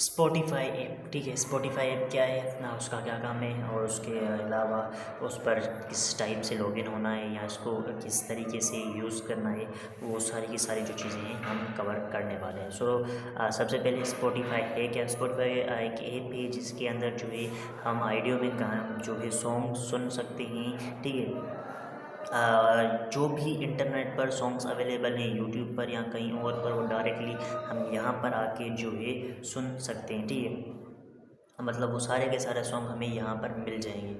Spotify app, ठीक है। Spotify app क्या है ना, उसका क्या काम है और उसके अलावा उस पर किस टाइप से लॉगिन होना है या इसको किस तरीके से यूज़ करना है, वो सारी की सारी जो चीज़ें हैं हम कवर करने वाले हैं। सबसे पहले स्पॉटिफ़ाई है क्या? स्पॉटिफ़ाई एक ऐप है जिसके अंदर जो है हम ऑडियो में गाना जो है सॉन्ग सुन सकते हैं, ठीक है। जो भी इंटरनेट पर सॉन्ग्स अवेलेबल हैं यूट्यूब पर या कहीं और पर, वो डायरेक्टली हम यहाँ पर आके जो है सुन सकते हैं, ठीक है। मतलब वो सारे के सारे सॉन्ग हमें यहाँ पर मिल जाएंगे,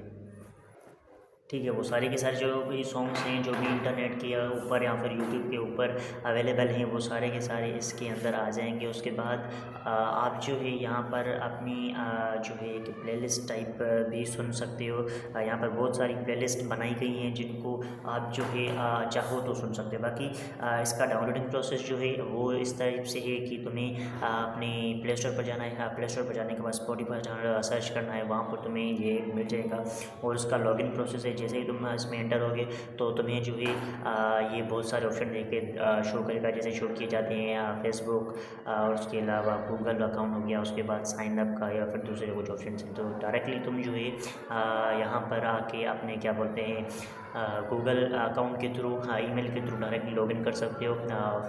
ठीक है। वो सारे के सारे जो भी सॉन्ग्स हैं जो भी इंटरनेट के ऊपर या फिर यूट्यूब के ऊपर अवेलेबल हैं, वो सारे के सारे इसके अंदर आ जाएंगे। उसके बाद आप जो है यहाँ पर अपनी जो है एक प्लेलिस्ट टाइप भी सुन सकते हो। यहाँ पर बहुत सारी प्लेलिस्ट बनाई गई हैं जिनको आप जो है चाहो तो सुन सकते हो। बाकी इसका डाउनलोडिंग प्रोसेस जो है वो इस टाइप से है कि तुम्हें अपने प्ले स्टोर पर जाना है। प्ले स्टोर पर जाने के बाद स्पॉटिफाई सर्च करना है, वहाँ पर तुम्हें ये मिल जाएगा। और उसका लॉगिन प्रोसेस है, जैसे ही तुम इसमें एंटर होगे तो तुम्हें जो है ये बहुत सारे ऑप्शन देके शो करेगा, जैसे शो किए जाते हैं फेसबुक और उसके अलावा गूगल अकाउंट हो गया, उसके बाद साइन अप का या फिर दूसरे कुछ ऑप्शन हैं। तो डायरेक्टली तुम जो है यहाँ पर आके अपने क्या बोलते हैं गूगल अकाउंट के थ्रू, ईमेल के थ्रू डायरेक्टली लॉगिन कर सकते हो।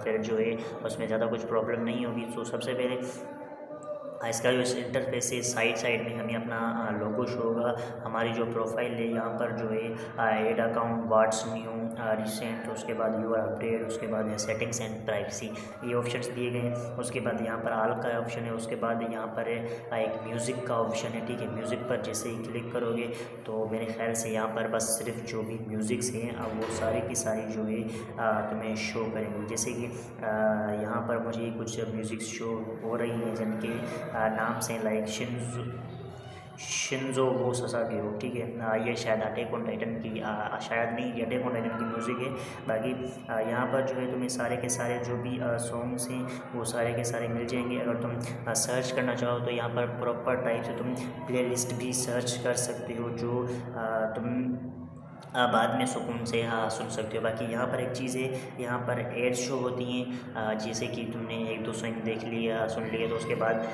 फिर जो है उसमें ज़्यादा कुछ प्रॉब्लम नहीं होगी। तो सबसे पहले इसका जो इंटरफेस है, साइड साइड में हमें अपना लोगो शो होगा। हमारी जो प्रोफाइल है यहाँ पर जो है add account, what's new, recent, उसके बाद यूआर अपडेट, उसके बाद है सेटिंग्स एंड प्राइवेसी, ये ऑप्शंस दिए गए हैं। उसके बाद यहाँ पर ऑल का ऑप्शन है। उसके बाद यहाँ पर एक म्यूज़िक का ऑप्शन है, ठीक है। म्यूज़िक पर जैसे ही क्लिक करोगे तो मेरे ख्याल से यहाँ पर बस सिर्फ जो भी म्यूज़िक्स हैं अब वो सारी की सारी जो है तुम्हें शो करेंगे। जैसे कि यहाँ पर मुझे कुछ म्यूज़िक शो हो रही है जिनके नाम से लाइक शिंजो वो ससागे हो, ठीक है। ये शायद अटैक ऑन टाइटन की शायद नहीं, ये अटैक ऑन टाइटन की म्यूज़िक है। बाकी यहाँ पर जो है तुम्हें सारे के सारे जो भी सॉन्ग्स हैं वो सारे के सारे मिल जाएंगे। अगर तुम सर्च करना चाहो तो यहाँ पर प्रॉपर टाइप से तुम प्लेलिस्ट भी सर्च कर सकते हो, जो तुम बाद में सुकून से सुन सकते हो। बाकी यहाँ पर एक चीज़ है, यहाँ पर एड्स शो होती हैं, जैसे कि तुमने एक दो सॉन्ग देख लिया, सुन लिया, तो उसके बाद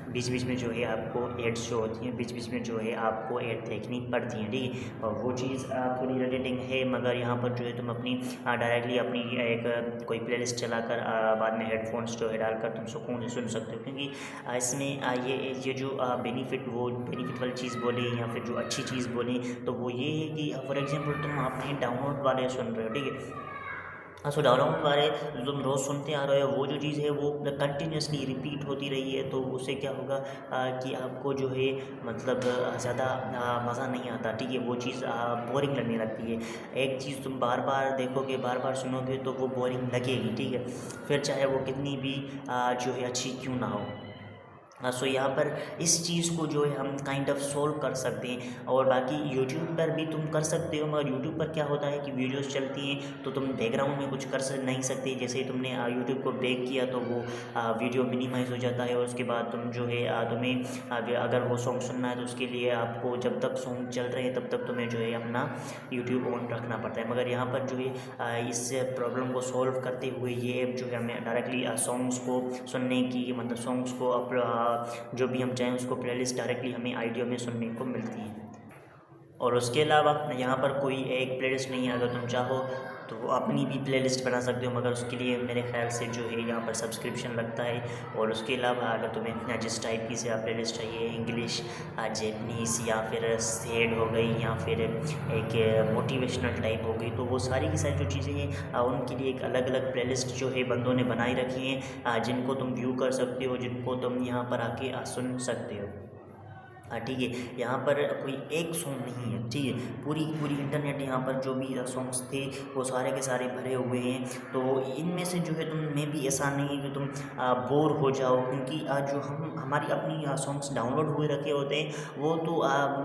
बीच बीच में जो है आपको एड्स शो होती हैं, बीच बीच में जो है आपको ऐड देखनी पड़ती हैं, ठीक है। और वो चीज़ थोड़ी इरिटेटिंग है, मगर यहाँ पर जो है तुम अपनी डायरेक्टली अपनी एक कोई प्लेलिस्ट चलाकर बाद में हेडफोन्स जो है डालकर तुम सुकून से सुन सकते हो। क्योंकि इसमें ये जो बेनिफिट वाली चीज़ बोली या फिर जो अच्छी चीज़ बोली तो वो ये है कि फॉर एग्जांपल तुम अपने डाउनलोड वाले सुन रहे हो, ठीक है। सो डाउनलोड वाले जो तुम रोज़ सुनते आ रहे हो, वो जो चीज़ है वो कंटिन्यूसली रिपीट होती रही है, तो उससे क्या होगा कि आपको जो है मतलब ज़्यादा मज़ा नहीं आता, ठीक है। वो चीज़ बोरिंग लगने लगती है। एक चीज़ तुम बार बार देखोगे, बार बार सुनोगे तो वो बोरिंग लगेगी, ठीक है। फिर चाहे वो कितनी भी जो है अच्छी क्यों ना हो। सो यहाँ पर इस चीज़ को जो है हम काइंड ऑफ सोल्व कर सकते हैं। और बाकी यूट्यूब पर भी तुम कर सकते हो, मगर यूट्यूब पर क्या होता है कि वीडियोस चलती हैं तो तुम बैकग्राउंड में कुछ कर नहीं सकते। जैसे ही तुमने यूट्यूब को बैक किया तो वो वीडियो मिनिमाइज़ हो जाता है। और उसके बाद तुम जो है तुम्हें अगर वो सॉन्ग सुनना है तो उसके लिए आपको जब तक सॉन्ग चल रहे हैं तब तक तुम्हें जो है अपना यूट्यूब ऑन रखना पड़ता है। मगर यहाँ पर जो है इस प्रॉब्लम को सॉल्व करते हुए ये ऐप जो है हमें डायरेक्टली सॉन्ग्स को सुनने की, मतलब सॉन्ग्स को जो भी हम चाहें उसको प्लेलिस्ट डायरेक्टली हमें ऑडियो में सुनने को मिलती है। और उसके अलावा यहाँ पर कोई एक प्लेलिस्ट नहीं है, अगर तुम चाहो तो अपनी भी प्लेलिस्ट बना सकते हो, मगर उसके लिए मेरे ख्याल से जो है यहाँ पर सब्सक्रिप्शन लगता है। और उसके अलावा अगर तुम्हें जिस टाइप की से प्लेलिस्ट चाहिए, इंग्लिश, जैपनीज़ या फिर सैड हो गई या फिर एक मोटिवेशनल टाइप हो गई, तो वो सारी की सारी जो चीज़ें हैं उनके लिए एक अलग अलग प्लेलिस्ट जो है बंदों ने बनाई रखी हैं, जिनको तुम व्यू कर सकते हो, जिनको तुम यहाँ पर आके सुन सकते हो। ठीक है। यहाँ पर कोई एक सॉन्ग नहीं है, ठीक है। पूरी पूरी इंटरनेट यहाँ पर जो भी सॉन्ग्स थे वो सारे के सारे भरे हुए हैं। तो इनमें से जो है तुम में भी ऐसा नहीं है कि तुम बोर हो जाओ, क्योंकि जो हमारी अपनी सॉन्ग्स डाउनलोड हुए रखे होते हैं वो तो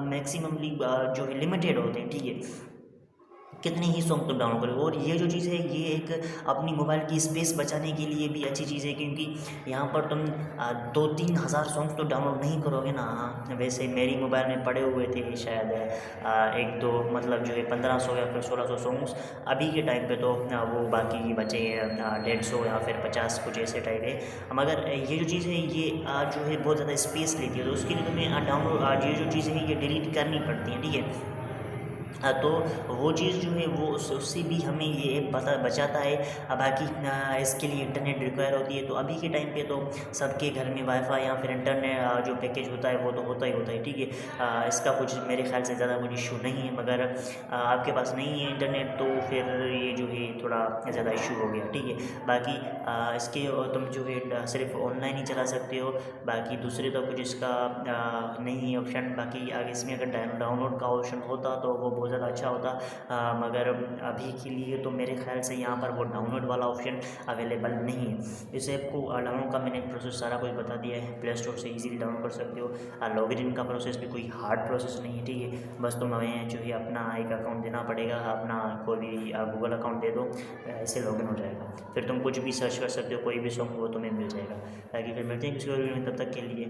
मैक्सिममली जो है लिमिटेड होते हैं, ठीक है। कितने ही सॉन्ग तुम डाउनलोड करोगे। और ये जो चीज़ है ये एक अपनी मोबाइल की स्पेस बचाने के लिए भी अच्छी चीज़ है, क्योंकि यहाँ पर तुम 2-3 हज़ार सॉन्ग्स तो डाउनलोड नहीं करोगे ना। हाँ, वैसे मेरी मोबाइल में पड़े हुए थे शायद एक दो मतलब जो है 1500 या फिर 1600 सॉन्ग्स। अभी के टाइम पे तो वो बाकी बचे 150 या फिर 50 कुछ ऐसे टाइप है। मगर ये जो चीज़ है ये जो है बहुत ज़्यादा स्पेस लेती है, तो उसके लिए तुम्हें डाउनलोड ये जो चीज़ें हैं ये डिलीट करनी पड़ती हैं, ठीक है। तो वो चीज़ जो है वो उससे भी हमें ये बचाता है। बाकी इसके लिए इंटरनेट रिक्वायर होती है, तो अभी के टाइम पे तो सबके घर में वाईफाई या फिर इंटरनेट जो पैकेज होता है वो तो होता ही होता है, ठीक है। इसका कुछ मेरे ख्याल से ज़्यादा कुछ इशू नहीं है, मगर आपके पास नहीं है इंटरनेट तो फिर ये जो है थोड़ा ज़्यादा इशू हो गया, ठीक है। बाकी इसके तुम जो है सिर्फ ऑनलाइन ही चला सकते हो, बाकी दूसरे तो कुछ इसका नहीं है ऑप्शन। बाकी आगे इसमें अगर डाउनलोड का ऑप्शन होता तो वो बहुत ज़्यादा अच्छा होता, मगर अभी के लिए तो मेरे ख्याल से यहाँ पर वो डाउनलोड वाला ऑप्शन अवेलेबल नहीं है। इस ऐप को डाउनलोड का मैंने प्रोसेस सारा कुछ बता दिया है, प्ले स्टोर से इजीली डाउनलोड कर सकते हो। लॉगिन का प्रोसेस भी कोई हार्ड प्रोसेस नहीं है, ठीक है। बस तुम्हें जो है अपना एक अकाउंट देना पड़ेगा, अपना कोई भी गूगल अकाउंट दे दो, ऐसे लॉगिन हो जाएगा। फिर तुम कुछ भी सर्च कर सकते हो, कोई भी सॉन्ग वो तुम्हें मिल जाएगा। ताकि फिर मिलते हैं किसी और वीडियो में, तब तक के लिए